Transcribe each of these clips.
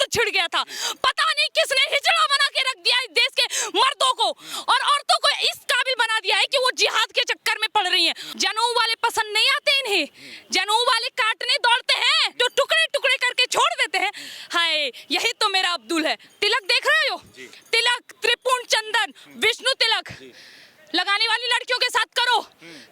छिड़ गया था। पता नहीं किसने हिजड़ा बना के रख दिया इस देश के मर्दों को और औरतों को इस काबिल बना दिया है कि वो जिहाद के चक्कर में पड़ रही हैं। जनेऊ वाले पसंद नहीं आते इन्हें, जनेऊ वाले काटने दौड़ते हैं, जो टुकड़े टुकड़े करके छोड़ देते हैं। हाय, यही तो मेरा अब्दुल है। तिलक देख रहे हो, तिलक, त्रिपुण चंदन, विष्णु तिलक लगाने वाली लड़कियों के साथ करो।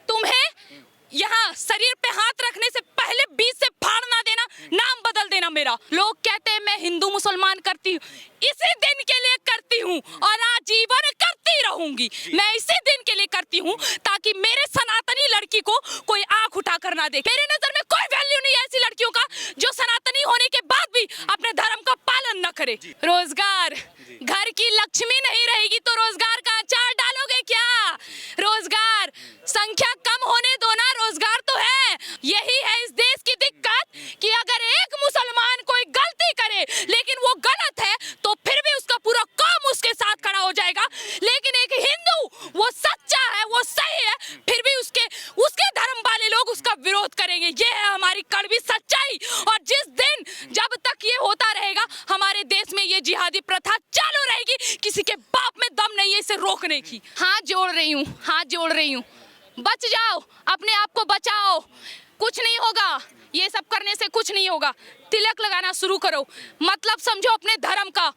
तुम्हें यहाँ शरीर पे हाथ रखने से पहले बीच से फाड़ ना देना, नाम बदल देना मेरा। लोग कहते हैं मैं हिंदू मुसलमान करती हूँ, इसी दिन के लिए करती हूँ और आजीवन करती रहूंगी। मैं इसी दिन के लिए करती हूँ ताकि मेरे सनातनी लड़की को कोई आंख उठा कर ना देखे। मेरे नजर में कोई वैल्यू नहीं है ऐसी लड़कियों का जो सनातनी होने के बाद भी अपने धर्म का पालन न करे। रोजगार, घर की लक्ष्मी नहीं रहेगी तो रोजगार का अचार डालोगे क्या? रोजगार, संख्या कम होने दो ना, रोजगार तो है। यही है इस देश की दिक्कत कि अगर एक मुसलमान कोई गलती करे लेकिन वो गलत है तो फिर भी उसका पूरा कौम उसके साथ खड़ा हो जाएगा। लेकिन एक हिंदू वो सच्चा है, वो सही है, फिर भी उसके धर्म वाले लोग उसका विरोध करेंगे। ये है हमारी कड़वी सच्चाई। और जिस दिन जब तक ये होता रहेगा हमारे देश में ये जिहादी प्रथा चालू रहेगी। किसी के बाप में दम नहीं है इसे रोकने की। हाथ जोड़ रही हूँ, हाथ जोड़ रही हूँ, बच जाओ, अपने आप को बचाओ, कुछ नहीं होगा। ये सब करने से कुछ नहीं होगा। तिलक लगाना शुरू करो, मतलब समझो अपने धर्म का,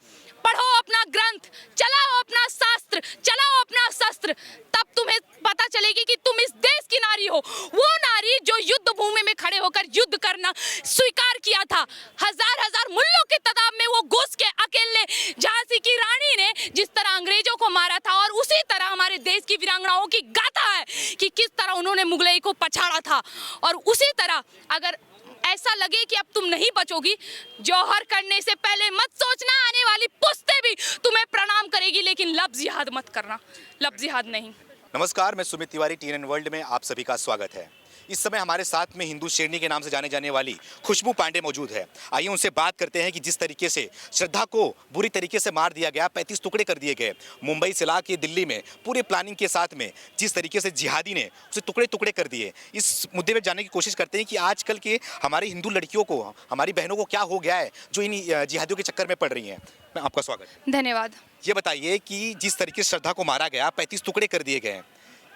पढ़ो अपना ग्रंथ, चलाओ अपना शास्त्र, चलाओ अपना शस्त्र, तब तुम्हें पता चलेगी कि तुम इस देश की नारी हो। वो नारी जो युद्ध भूमि में खड़े होकर युद्ध करना स्वीकार किया था। हजार हजार मुल्लों के तादाद में वो घुस के अकेले झांसी की रानी ने जिस तरह अंग्रेजों को मारा था, और उसी तरह हमारे देश की वीरांगनाओं की गाथा है कि किस तरह उन्होंने मुगलई को पछाड़ा था। और उसी तरह अगर ऐसा लगे कि अब तुम नहीं बचोगी, जौहर करने से पहले मत सोचना, आने वाली पुश्तें भी तुम्हें प्रणाम करेगी, लेकिन लफ्ज़ जिहाद मत करना, लफ्ज़ जिहाद नहीं। नमस्कार, मैं सुमित तिवारी, TNN वर्ल्ड में आप सभी का स्वागत है। इस समय हमारे साथ में हिंदू शेरनी के नाम से जाने जाने वाली खुशबू पांडे मौजूद है। आइए उनसे बात करते हैं कि जिस तरीके से श्रद्धा को बुरी तरीके से मार दिया गया, 35 टुकड़े कर दिए गए, मुंबई से ला के दिल्ली में पूरे प्लानिंग के साथ में जिस तरीके से जिहादी ने उसे टुकड़े टुकड़े कर दिए, इस मुद्दे पर जानने की कोशिश करते हैं कि आजकल के हमारी हिंदू लड़कियों को, हमारी बहनों को क्या हो गया है जो इन जिहादियों के चक्कर में पड़ रही हैं। मैं आपका स्वागत। धन्यवाद। ये बताइए कि जिस तरीके से श्रद्धा को मारा गया, 35 टुकड़े कर दिए गए,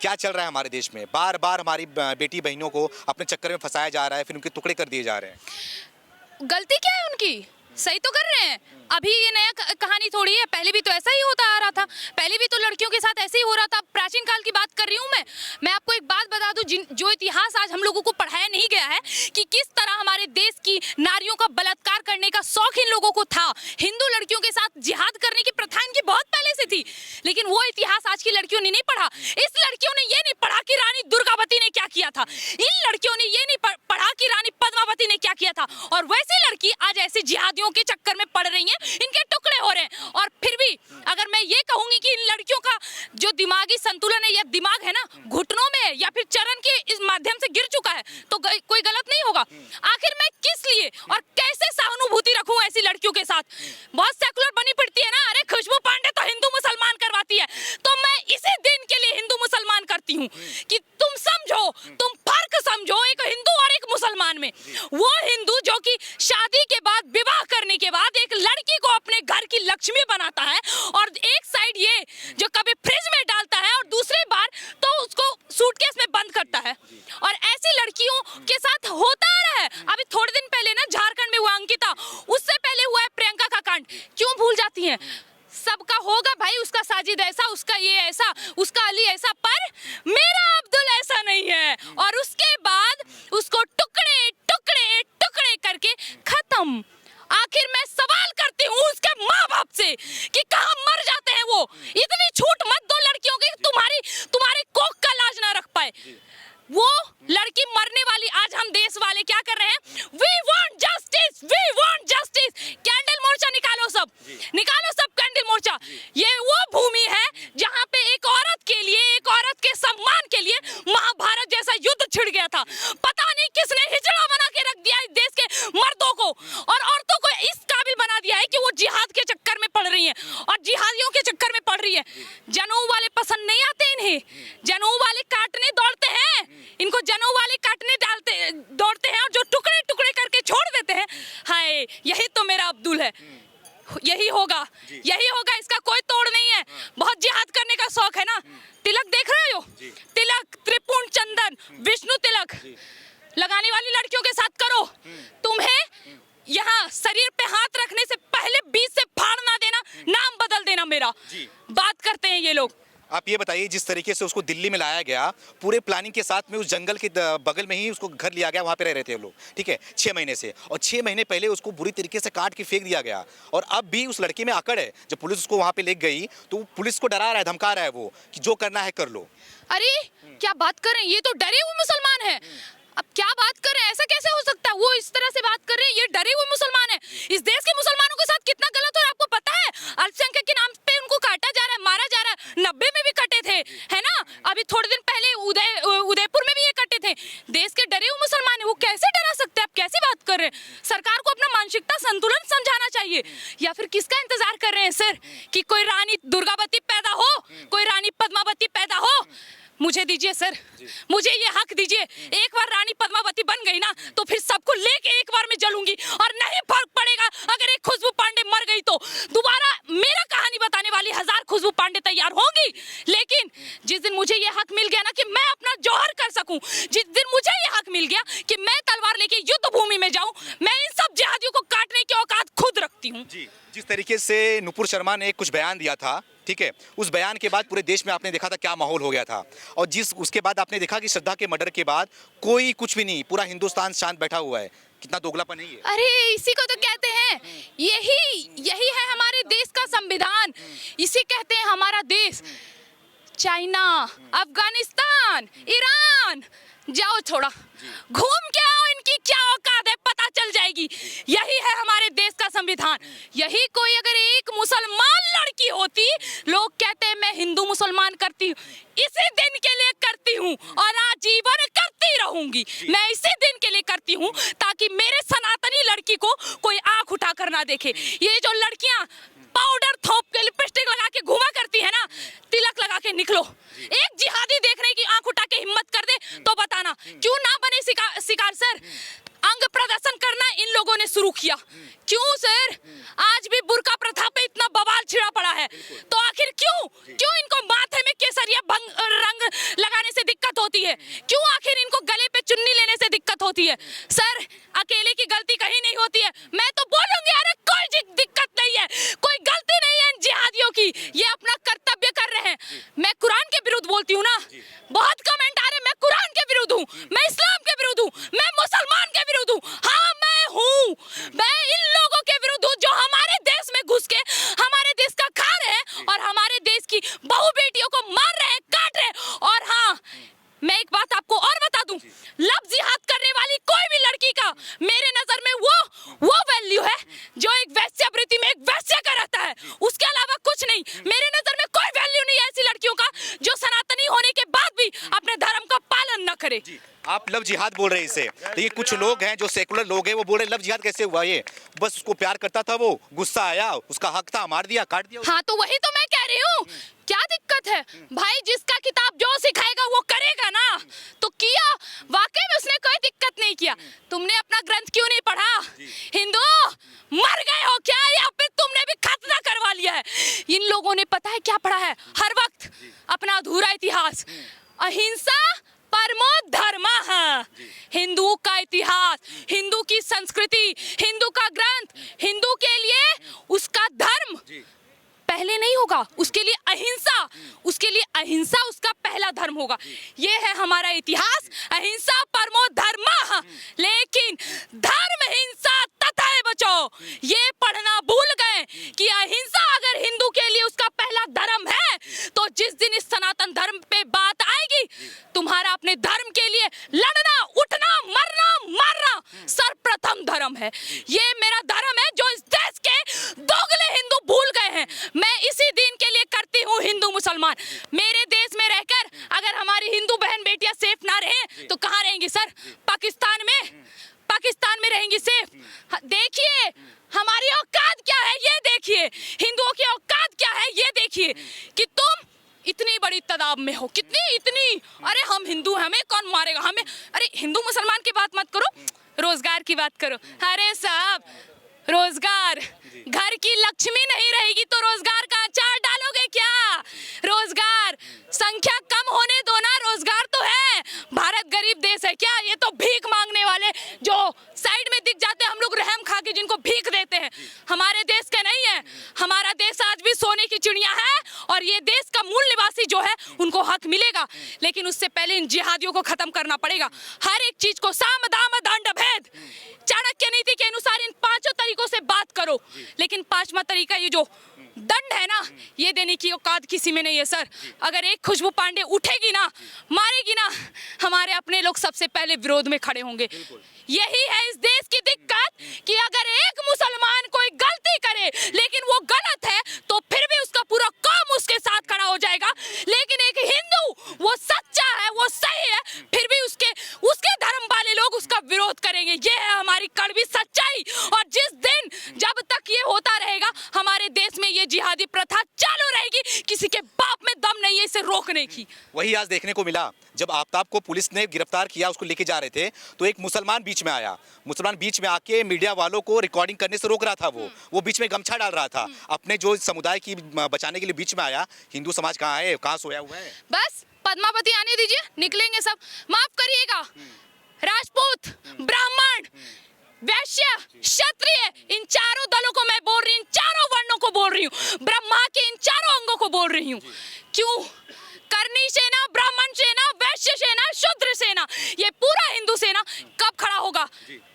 क्या चल रहा है हमारे देश में? बार बार हमारी बेटी बहनों को अपने चक्कर में फंसाया जा रहा है, फिर उनके टुकड़े कर दिए जा रहे हैं। गलती क्या है उनकी? सही तो कर रहे हैं। अभी ये नया कहानी थोड़ी है, पहले भी तो ऐसा ही होता आ रहा था, पहले भी तो लड़कियों के साथ ऐसे ही हो रहा था। प्राचीन काल की बात कर रही हूँ मैं आपको एक बात बता दूं, जो इतिहास आज हम लोगों को पढ़ाया नहीं गया है कि किस तरह हमारे देश की नारियों का बलात्कार करने का शौक इन लोगों को था। हिंदू लड़कियों के साथ जिहाद करने की प्रथा इनकी बहुत पहले से थी, लेकिन वो इतिहास आज की लड़कियों ने नहीं पढ़ा। इस लड़कियों ने ये नहीं पढ़ा कि रानी दुर्गावती ने क्या किया था, इन लड़कियों ने ये नहीं पढ़ा कि रानी पद्मावती ने क्या किया था। और वैसी लड़की आज ऐसे जिहादियों के चक्कर में पड़ रही हैं, इनके टुकड़े हो रहे हैं। और फिर भी अगर मैं ये कहूंगी कि इन लड़कियों का जो दिमागी संतुलन है या दिमाग है ना घुटनों में है या फिर चरण के इस माध्यम से गिर चुका है, तो कोई गलत नहीं होगा। आखिर मैं किस लिए और कैसे सहानुभूति रखूं ऐसी लड़कियों के साथ? बहुत सेकुलर बनी पड़ती है ना, अरे खुशबू पांडे तो हिंदू मुसलमान करवाती है, तो मैं इसी दिन के लिए हिंदू मुसलमान करती हूँ कि तुम समझो, तुम फर्क समझो एक हिंदू और एक मुसलमान में। वो हिंदू जो कि शादी के बाद, विवाह करने के बाद एक लड़की को अपने घर की लक्ष्मी बनाता है, और एक साइड ये जो कभी फ्रिज में डालता है और दूसरी बार तो उसको सूटकेस में बंद करता है। और ऐसी लड़कियों के साथ होता आ रहा है। अभी थोड़े दिन पहले ना झारखंड में हुआ अंकिता, उससे पहले हुआ है प्रियंका का कांड। क्यों भूल जाती हैं? सबका होगा भाई, उसका साजिद ऐसा, उसका ये ऐसा, उसका अली ऐसा, पर मेरा अब्दुल ऐसा नहीं है। और उसके बाद उसको टुकड़े टुकड़े टुकड़े करके खत्म। आखिर मैं सवाल करती हूँ उसके माँ बाप से कि कहाँ मर जाते हैं वो? इतनी छूट मत दो लड़कियों की, तुम्हारी कोख का लाज ना रख पाए। वो लड़की मरने वाली, आज हम देश वाले क्या कर रहे हैं? We want justice, we want justice. Candle मोर्चा निकालो सब कैंडल मोर्चा। ये वो भूमि है जहाँ पे एक औरत के लिए, एक औरत के सम्मान के लिए महाभारत जैसा युद्ध छिड़ गया था। पता नहीं किसने हिजड़ा बना के रख दिया इस देश के मर्दों को और औरतों को इस काबिल बना दिया है कि वो जिहाद के चक्कर में पड़ रही हैं और जिहादियों के चक्कर में पड़ रही है। जनेऊ वाले पसंद नहीं आते इन्हें, जनेऊ वाले काटने दौड़ते हैं, इनको जनेऊ वाले काटने दौड़ते हैं और जो टुकड़े टुकड़े करके छोड़ देते हैं। हाय, यही तो मेरा अब्दुल है। होगा, यही होगा, इसका कोई तोड़ नहीं है। बहुत जिहाद करने का शौक है ना। तिलक देख रहे हो, तिलक, त्रिपुण चंदन, विष्णु तिलक लगाने वाली लड़कियों के साथ करो। तुम्हें यहाँ शरीर पे हाथ रखने से पहले बीच से फाड़ ना देना, नाम बदल देना मेरा। बात करते हैं ये लोग। आप ये बताइए, जिस तरीके से उसको दिल्ली में लाया गया, पूरे प्लानिंग के साथ में, उस जंगल के बगल में ही उसको घर लिया गया, वहाँ पे रह रहे थे लोग, ठीक है, 6 महीने से, और 6 महीने पहले उसको बुरी तरीके से काट के फेंक दिया गया। और अब भी उस लड़की में अकड़ है। जब पुलिस उसको वहाँ पे ले गई तो पुलिस को डरा रहा है, धमका रहा है वो कि जो करना है कर लो। अरे क्या बात कर रहे हैं, ये तो डरे हुए मुसलमान है। अब क्या बात कर रहे हैं, ऐसा कैसे हो सकता है? वो इस तरह से बात कर रहे हैं, ये डरे हुए मुसलमान है। इस देश के मुसलमानों के साथ कितना गलत हो रहा है आपको पता है? अल्पसंख्यक के नाम पे उनको काटा जा रहा है, मारा जा रहा है। 90 में भी कटे थे, है ना? अभी थोड़े दिन पहले उदयपुर में भी ये कटे थे। देश के डरे हुए मुसलमान है, वो कैसे डरा सकते हैं? आप कैसी बात कर रहे हैं? सरकार को अपना मानसिकता संतुलन समझाना चाहिए। या फिर किसका इंतजार कर रहे हैं सर, कि कोई रानी दुर्गावती पैदा हो, कोई रानी पद्मावती पैदा हो? मुझे दीजिए सर, मुझे ये हक दीजिए। एक बार रानी पद्मावती बन गई ना, तो फिर सबको लेके एक बार में जलूंगी, और नहीं फर्क पड़ेगा अगर एक खुशबू पांडे मर गई तो दोबारा मेरा कहानी बताने वाली 1000 खुशबू पांडे तैयार होंगी। लेकिन जिस दिन मुझे ये हक मिल गया ना कि मैं अपना जौहर कर सकूं, जिस दिन मुझे ये हक मिल गया कि मैं तलवार लेके युद्ध भूमि में जाऊं, मैं इन सब जिहादियों को काटने की औकात खुद रखती हूँ। जिस तरीके से नुपुर शर्मा ने कुछ बयान दिया था, ठीक है, उस बयान के बाद पूरे देश में आपने देखा था क्या माहौल हो गया था। और उसके बाद आपने देखा कि श्रद्धा के मर्डर के बाद कोई कुछ भी नहीं, पूरा हिंदुस्तान शांत बैठा हुआ है। कितना दोगलापन है ये। अरे इसी को तो कहते हैं, यही है हमारे देश का संविधान, इसे कहते हैं हमारा देश। चाइना, अफगानिस्तान, ईरान, जाओ थोड़ा घूम के आओ, इनकी क्या औकात है पता चल जाएगी। यही है हमारे देश का संविधान। यही कोई अगर एक मुसलमान लड़की होती, लोग कहते हैं मैं हिंदू मुसलमान करती हूँ, इसी दिन के लिए करती हूँ और आजीवन करती रहूंगी। मैं इसी दिन के लिए करती हूँ ताकि मेरे सनातनी लड़की को कोई आंख उठा कर ना देखे। ये जो लड़कियां पाउडर थोप के, लिपस्टिक लगा के घुमा करती है ना, तिलक लगा के निकलो। एक जिहादी देखने की आंख उठा के हिम्मत कर दे तो बताना, क्यों ना बने शिकार सर? अंग प्रदर्शन करना इन लोगों ने शुरू किया, क्यों सर? आज भी बुर्का प्रथा पे इतना बवाल छिड़ा पड़ा है, तो आखिर क्यों इनको माथे में केसरिया रंग लगाने से दिक्कत होती है? क्यों आखिर इनको गले पे चुन्नी लेने से दिक्कत होती है? सर अकेले की गलती कहीं नहीं होती है। मैं तो बोलूंगी अरे कोई दिक्कत नहीं है, कोई गलती नहीं है इन जिहादियों की, ये अपना कर्तव्य कर रहे हैं। मैं कुरान के विरुद्ध बोलती हूँ ना, बहुत कमेंट आ रहे, मैं कुरान के विरुद्ध हूँ, मैं इस्लाम के विरुद्ध हूँ, मैं मुसलमान के विरुद्ध हूँ। हाँ मैं हूँ, मैं इन लोगों के विरुद्ध हूँ जो हमारे देश में घुस के हमारे देश का खा रहे हैं और हमारे देश की बहू बेटियों को मार रहे हैं, काट रहे हैं। और हाँ मैं एक बात आपको और बता दूं, लव जिहाद करने वाली कोई भी लड़की का मेरे नजर में वो वैल्यू है जो एक वेश्यावृत्ति में एक वेश्या का रहता है, उसके अलावा कुछ नहीं। मेरे नजर में कोई वैल्यू नहीं है ऐसी लड़कियों का जो सनातनी होने के बाद भी अपने धर्म का पालन न करे। आप लव जिहाद बोल रहे हैं इसे, लेकिन कुछ लोग हैं जो सेकुलर लोग हैं, वो बोल रहे लव जिहाद कैसे हुआ? ये बस उसको प्यार करता था, वो गुस्सा आया, उसका हक था, मार दिया, काट दिया। हाँ तो वही तो मैं कह रही हूँ, क्या दिक्कत है भाई? जिसका किताब जो सिखाएगा वो करेगा ना, तो किया, वाकई में उसने कोई दिक्कत नहीं किया। तुमने अपना ग्रंथ क्यों नहीं पढ़ा? हिंदू मर गए हो क्या, या फिर तुमने भी खतना करवा लिया है? इन लोगों ने पता है क्या पढ़ा है हर वक्त? अपना अधूरा इतिहास, अहिंसा परमो धर्मः, हिंदू का इतिहास, हिंदू की संस्कृति, हिंदू का ग्रंथ, हिंदू के लिए उसका धर्म पहले नहीं होगा, उसके लिए अहिंसा, उसके लिए अहिंसा उसका पहला धर्म होगा। ये है हमारा इतिहास, अहिंसा परमो धर्मः। लेकिन धर्म हिंसा तथाय बचाओ, ये पढ़ना भूल गए कि अहिंसा अगर हिंदू के लिए उसका पहला धर्म है, तो जिस दिन इस सनातन धर्म पे बात आएगी, तुम्हारा अपने धर्म के लिए लड़ना, उठना, मरना, मारना सर्वप्रथम धर्म है। ये मेरा धर्म है जो इस देश के दोगले हिंदू भूल गए हैं। मैं इसी दिन के लिए करती हूँ हिंदू मुसलमान। मेरे देश में रहकर अगर हमारी हिंदू बहन बेटियां सेफ ना रहे तो कहाँ रहेंगी सर? पाकिस्तान में रहेंगी सेफ? देखिए हमारी औकात क्या है, ये देखिए, हिंदुओं की औकात क्या है ये देखिए, कि तुम इतनी बड़ी तादाद में हो, इतनी अरे हम हिंदू हैं, हमें कौन मारेगा? हमें, अरे हिंदू मुसलमान की बात मत करो, रोजगार की बात करो। अरे साहब रोजगार घर की लक्ष्मी नहीं रहेगी तो रोजगार का अचार डालोगे क्या? रोजगार संख्या कम होने दो ना, रोजगार तो है। भारत गरीब देश है क्या? ये तो भीख मांगने वाले जो साइड में दिख जाते हैं, हम लोग रहम खा के जिनको भीख देते हैं, हमारे देश के नहीं है। हमारा देश आज भी सोने की चिड़िया है और ये देश का मूल निवासी जो है उनको हक मिलेगा, लेकिन उससे पहले इन जिहादियों को खत्म करना पड़ेगा। हर एक चीज को साम दाम दंड भेद, चाणक्य नीति के अनुसार इन पांचों तरीकों से बात करो, लेकिन पांचवा तरीका ये जो दंड है ना, ये देने की औकात किसी में नहीं है सर। अगर एक खुशबू पांडे उठेगी ना, मारेगी ना, हमारे अपने लोग सबसे पहले विरोध में खड़े होंगे। यही है इस देश की दिक्कत कि अगर एक मुसलमान कोई गलती करे लेकिन वो गलत है तो फिर भी उसका पूरा कौम उसके साथ खड़ा हो जाएगा, लेकिन एक हिंदू वो सच्चा है, वो सही है, फिर भी उसके धर्म वाले लोग उसका विरोध करेंगे। ये है हमारी कड़वी सच्चाई। और जिस दिन जब तक ये होता रहेगा हमारे देश में ये जिहादी प्रथा चालू रहेगी, किसी के बाप में दम नहीं है इसे रोकने की। वही आज देखने को मिला, जब आफ्ताब को पुलिस ने गिरफ्तार किया, उसको लेके जा रहे थे तो एक मुसलमान बीच में आया। मुसलमान बीच में आके मीडिया वालों को रिकॉर्डिंग करने से रोक रहा था। वो बीच में गमछा डाल रहा था, अपने जो समुदाय की बचाने के लिए बीच में आया। हिंदू समाज कहाँ है, कहाँ सोया हुआ है? बस पद्मावती आने दीजिए, निकलेंगे सब। माफ करिएगा, राजपूत, ब्राह्मण, वैश्य, क्षत्रिय, इन चारों दलों को मैं बोल रही हूँ, इन चारों वर्णों को बोल रही हूँ, ब्रह्मा के इन चारों अंगों को बोल रही हूँ। क्यों? करनी सेना, ब्राह्मण सेना, वैश्य सेना, शूद्र सेना, ये पूरा हिंदू सेना कब खड़ा होगा?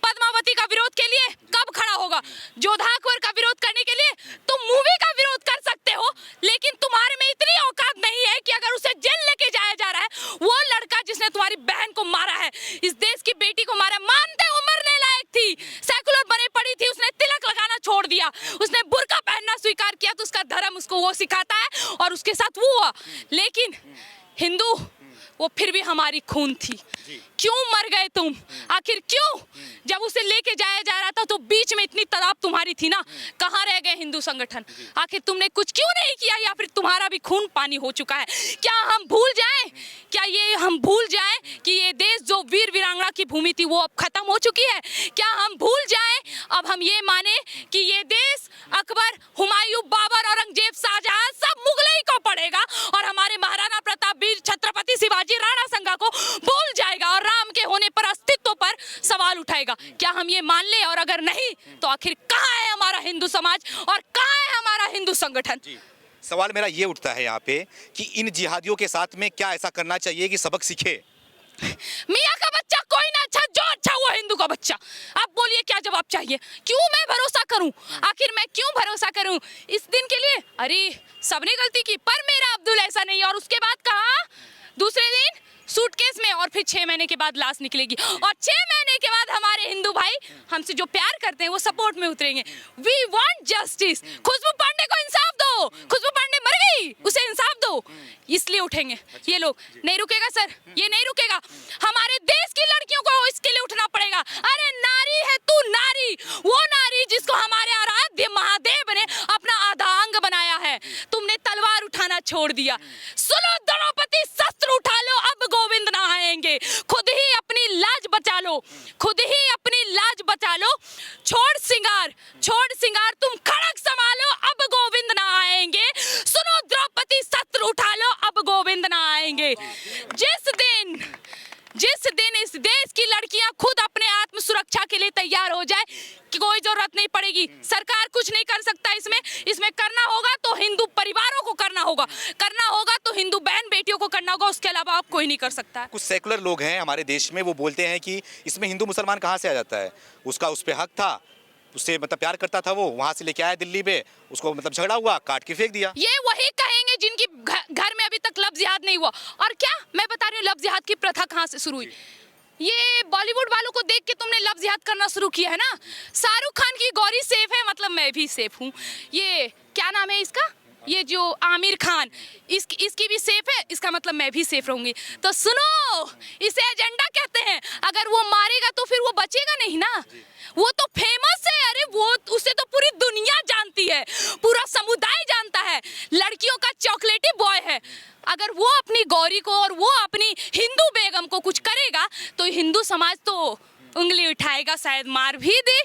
पद्मावती का विरोध के लिए कब खड़ा होगा? जोधा अकबर का विरोध करने के लिए तुम मूवी का विरोध कर सकते हो, लेकिन तुम्हारे में इतनी औकात नहीं है कि अगर उसे जेल लेके जाया जा रहा है, वो लड़का जिसने तुम्हारी बहन को मारा है, इस देश की बेटी को मारा, मानते हो मरने लायक थी, सेकुलर बने पड़ी थी, उसने तिलक लगाना छोड़ दिया, उसने बुर्का पहनना स्वीकार किया, तो उसका धर्म उसको वो सिखाता है और उसके साथ वो हुआ। लेकिन हिंदू वो फिर भी हमारी खून थी। क्यों मर गए तुम? आखिर क्यों? जब उसे लेके जाया जा रहा था तो बीच में इतनी तड़ाप तुम्हारी थी ना, कहाँ रह गए हिंदू संगठन? आखिर तुमने कुछ क्यों नहीं किया, या फिर तुम्हारा भी खून पानी हो चुका है? क्या हम भूल जाएं? क्या ये हम भूल जाएं कि ये देश जो वीर वीरांगना की भूमि थी वो अब खत्म हो चुकी है? क्या हम भूल जाएं, अब हम ये माने कि ये देश अकबर, हुमायूं, बाबर, औरंगजेब, शाहजहां सब मुगलई को पड़ेगा और हमारे महाराणा प्रताप, वीर छत्रपति शिवाजी, राणा संगा को भूल जाएगा और राम के होने पर, अस्तित्व पर सवाल उठाएगा? क्या हम ये मान ले? और अगर नहीं तो आखिर कहाँ है हमारा हिंदू समाज और कहाँ है हमारा हिंदू संगठन? सवाल मेरा ये उठता है यहाँ पे कि इन जिहादियों के साथ में क्या ऐसा करना चाहिए कि सबक सीखे? मियाँ का बच्चा कोई ना अच्छा, जो अच्छा हुआ हिंदू का बच्चा। आप बोलिए क्या जवाब चाहिए? क्यों मैं भरोसा करूं? आखिर मैं क्यों भरोसा करूं इस दिन के लिए? अरे सबने गलती की पर मेरा अब्दुल ऐसा नहीं। और उसके बाद कहा दूसरे दिन सूटकेस में, और फिर 6 महीने के बाद लाश निकलेगी, और 6 महीने के बाद हमारे हिंदू भाई हमसे जो प्यार करते हैं वो सपोर्ट में उतरेंगे। We want justice. Khushboo Pandey को इंसाफ दो। खुशबू पांडे मर गई, उसे इंसाफ दो, इसलिए उठेंगे ये लोग। नहीं रुकेगा सर, ये नहीं रुकेगा। हमारे देश की लड़कियों को इसके लिए उठना पड़ेगा। अरे नारी है तू, नारी, वो नारी जिसको हमारे आराध्य महादेव ने अपना आधा अंग बनाया है, तुमने तलवार उठाना छोड़ दिया। सुनो द्रौपदी, शस्त्र उठा लो, अब गोविंद ना आएंगे। खुद ही अपनी लाज बचा लो, खुद ही अपनी लाज बचा लो। छोड़ सिंगार, छोड़ सिंगार, तुम खड़क संभालो, अब गोविंद ना आएंगे। सुनो द्रौपदी, शस्त्र उठा लो, अब गोविंद ना आएंगे। जिस दिन इस देश की लड़कियां खुद अपने आत्म सुरक्षा के लिए तैयार हो जाए कि कोई जरूरत नहीं पड़ेगी, सरकार कुछ नहीं कर सकता इसमें करना होगा तो हिंदू परिवारों को करना होगा तो हिंदू बहन बेटियों को करना होगा, उसके अलावा आप कोई नहीं कर सकता है। कुछ सेकुलर लोग हैं हमारे देश में, वो बोलते हैं कि इसमें हिंदू मुसलमान कहाँ से आ जाता है? उसका उस पे हक था, उससे मतलब प्यार करता था, वो वहां से लेके आया दिल्ली में, उसको मतलब झगड़ा हुआ, काट के फेंक दिया। ये वही कहेंगे जिनकी घर में अभी तक लफ्ज जिहाद नहीं हुआ। और क्या मैं बता रही हूँ, लफ्ज जिहाद की प्रथा कहाँ से शुरू हुई? ये बॉलीवुड वालों को देख के तुमने लफ्ज जिहाद करना शुरू किया है ना। शाहरुख खान की गौरी सेफ है, मतलब मैं भी सेफ हूँ। ये क्या नाम है इसका, ये जो आमिर खान, इसकी भी सेफ है, इसका मतलब मैं भी सेफ रहूंगी। तो सुनो, इसे एजेंडा कहते हैं। अगर वो मारेगा तो फिर वो बचेगा नहीं ना, वो तो फेमस है। अरे वो उसे तो पूरी दुनिया जानती है, पूरा समुदाय जानता है, लड़कियों का चॉकलेटी बॉय है। अगर वो अपनी गौरी को और वो अपनी हिंदू बेगम को कुछ करेगा तो हिंदू समाज तो उंगली उठाएगा, शायद मार भी दे।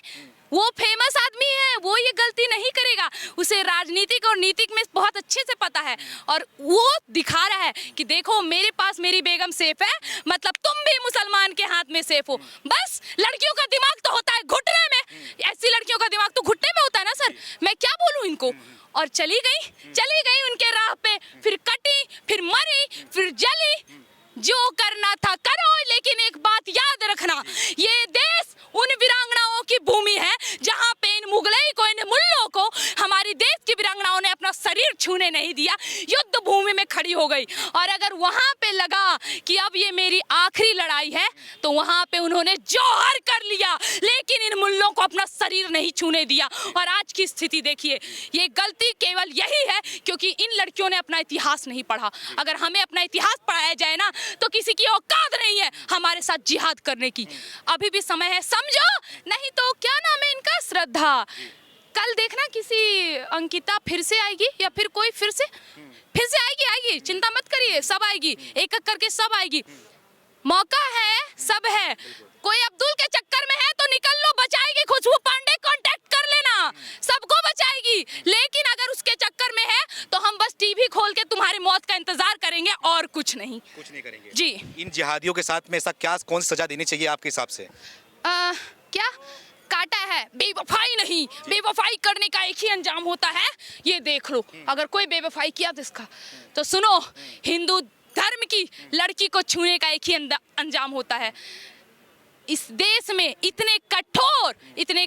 वो फेमस आदमी है, वो ये गलती नहीं करेगा। उसे राजनीतिक और नीतिक में बहुत अच्छे से पता है और वो दिखा रहा है कि देखो मेरे पास मेरी बेगम सेफ है, मतलब तुम भी मुसलमान के हाथ में सेफ हो। बस लड़कियों का दिमाग तो होता है घुटने में, ऐसी लड़कियों का दिमाग तो घुटने में होता है ना सर। मैं क्या बोलूं इनको। और चली गई उनके राह पे, फिर कटी, फिर मरी, फिर जली। जो करना था करो, लेकिन एक बात याद रखना, ये देश उन वीरांगनाओं की भूमि है जहां पे इन मुगलई को, इन मुल्लों को हमारी देश की वीरांगनाओं ने अपना शरीर छूने नहीं दिया, युद्ध भूमि में खड़ी हो गई। और अगर वहां पे लगा कि अब ये मेरी आखिरी लड़ाई है, तो वहां पे उन्होंने जोहर कर लिया, लेकिन इन मुल्लों को अपना शरीर नहीं छूने दिया। और आज की स्थिति देखिए, ये गलती केवल यही है क्योंकि इन लड़कियों ने अपना इतिहास नहीं पढ़ा। अगर हमें अपना इतिहास पढ़ाया जाए ना, तो किसी की औकात नहीं है हमारे साथ जिहाद करने की। अभी भी समय है, समझो, नहीं तो क्या नाम है इनका, श्रद्धा। कल देखना किसी अंकिता फिर से आएगी या फिर कोई फिर से आएगी, चिंता मत करिए, सब आएगी, एक एक करके सब आएगी। मौका है, सब है। कोई अब्दुल के चक्कर में है तो निकल लो, बचाएगी खुशबू पांडे, कांटेक्ट कर लेना, सबको बचाएगी। लेकिन अगर उसके चक्कर में है तो हम बस टीवी खोल के तुम्हारी मौत का इंतजार करेंगे और कुछ नहीं करेंगे जी। इन जिहादियों के साथ में ऐसा क्या, कौन सी सजा देनी चाहिए आपके हिसाब से? क्या काटा है, बेवफाई नहीं, बेवफाई करने का एक ही अंजाम होता है, ये देख लो। अगर कोई बेवफाई किया तो इसका, तो सुनो, हिंदू धर्म की लड़की को छूने का एक ही अंजाम होता है। इस देश में इतने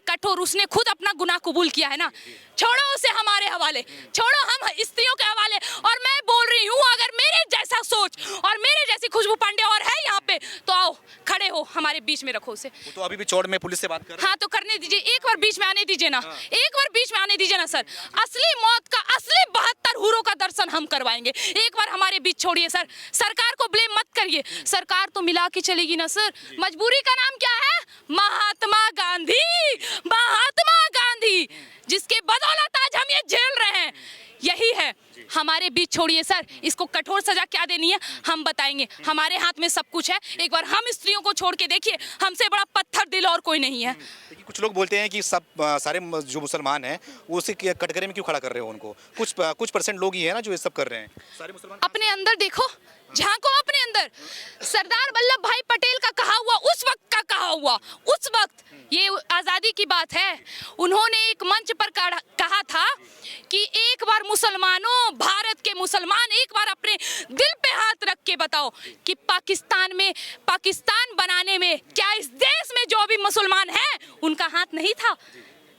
कठोर उसने खुद अपना गुनाह कबूल किया है ना, छोड़ो उसे हमारे हवाले, छोड़ो हम स्त्रियों के हवाले। और मैं बोल रही हूँ, अगर मेरे जैसा सोच और मेरे जैसी खुशबू पांडे और है यहाँ पे, तो आओ खड़े हो, हमारे बीच में रखो उसे। वो तो अभी भी चौड़ में पुलिस से बात कर रहे हैं। हाँ तो करने दीजिए, एक बार बीच में आने दीजिए ना, एक बार बीच में आने दीजिए ना सर। असली मौत का, असली 72 हूरों का दर्शन हम करवाएंगे। एक बार हमारे बीच छोड़िए सर, सरकार को ब्लेम मत करिए, सरकार तो मिला के चलेगी ना सर। मजबूरी का नाम क्या है? महात्मा गांधी, जिसके बदौलत आज हम ये झेल रहे हैं, यही है। हमारे बीच छोड़िए सर, इसको कठोर सजा क्या देनी है हम बताएंगे, हमारे हाथ में सब कुछ है। एक बार हम स्त्रियों को छोड़ के देखिए, हमसे बड़ा पत्थर दिल और कोई नहीं है। कुछ लोग बोलते हैं कि सब सारे जो मुसलमान हैं वो उसी के कटघरे में क्यों खड़ा कर रहे हो उनको? कुछ परसेंट लोग ही है ना जो ये सब कर रहे हैं। सारे मुसलमान अपने अंदर देखो, झांको अपने अंदर। सरदार वल्लभ भाई पटेल का कहा हुआ, उस वक्त ये आजादी की बात है, उन्होंने एक मंच पर कहा था कि एक बार मुसलमानों, भारत के मुसलमान, एक बार अपने दिल पे हाथ रख के बताओ कि पाकिस्तान बनाने में क्या इस देश में जो भी मुसलमान हैं उनका हाथ नहीं था?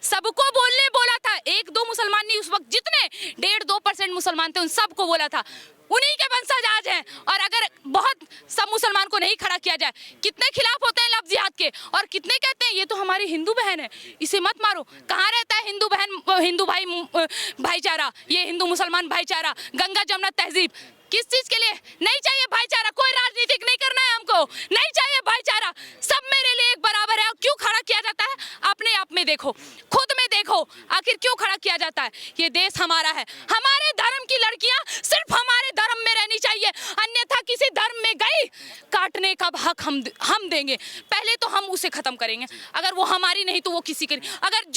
सबको बोला था, 1-2 मुसलमान नहीं, उस वक्त जितने 1.5-2% मुसलमान थे उन सबको बोला था, उन्हीं के वंशज आज हैं। और अगर बहुत सब मुसलमान को नहीं खड़ा किया जाए, कितने खिलाफ होते हैं लफ्ज़ जिहाद के, और कितने कहते हैं ये तो हमारी हिंदू बहन है, इसे मत मारो। कहाँ रहता है हिंदू बहन, हिंदू भाईचारा, ये हिंदू मुसलमान भाईचारा, गंगा जमुना तहजीब? किस चीज के लिए नहीं चाहिए भाईचारा? कोई राजनीतिक नहीं करना है हमको, नहीं चाहिए भाईचारा, सब मेरे लिए एक बराबर है। क्यों खड़ा किया जाता है? अपने आप में देखो, खुद में देखो, आखिर क्यों खड़ा किया जाता है? ये देश हमारा है, हमारे धर्म की लड़कियां सिर्फ हमारे धर्म में रहनी चाहिए, अन्यथा किसी धर्म में गई, काटने का हक हम देंगे। पहले तो हम उसे खत्म करेंगे, अगर वो हमारी नहीं तो वो किसी की नहीं। अगर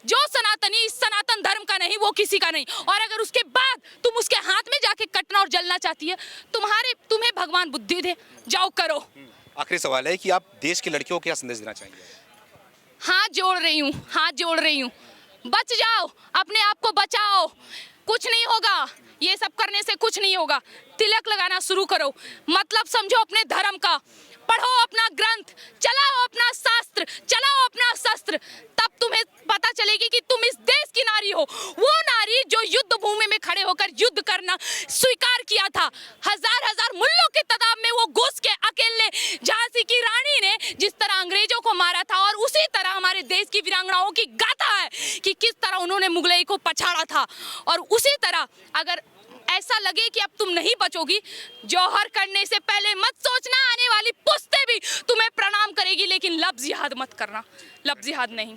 जो सनातनी इस सनातन धर्म का नहीं, वो किसी का नहीं। और अगर उसके बाद तुम उसके हाथ में जाके कटना और जलना चाहती है, तुम्हें भगवान बुद्धि दे, जाओ करो। आखिरी सवाल है कि आप देश की लड़कियों को क्या संदेश देना चाहेंगे? हाथ जोड़ रही हूँ, बच जाओ, अपने आप को बचाओ, कुछ नहीं होगा, ये सब करने से कुछ नहीं होगा। तिलक लगाना शुरू करो, मतलब समझो अपने धर्म का, पढ़ो अपना ग्रंथ, चलाओ अपना शास्त्र, चलाओ अपना शस्त्र, तब तुम्हें पता चलेगी कि तुम इस देश की नारी हो, वो नारी जो युद्ध भूमि में खड़े होकर युद्ध करना स्वीकार किया था। हजार मुल्लों के तादाद में वो घुस के अकेले झांसी की रानी ने जिस तरह अंग्रेजों को मारा था, और उसी तरह हमारे देश की वीरांगनाओं की गाथा है कि किस तरह उन्होंने मुगलई को पछाड़ा था। और उसी तरह अगर ऐसा लगे कि अब तुम नहीं बचोगी, जौहर करने से पहले मत सोचना, आने वाली पुश्तें भी तुम्हें प्रणाम करेगी, लेकिन लफ्ज़ जिहाद मत करना, लफ्ज़ जिहाद नहीं।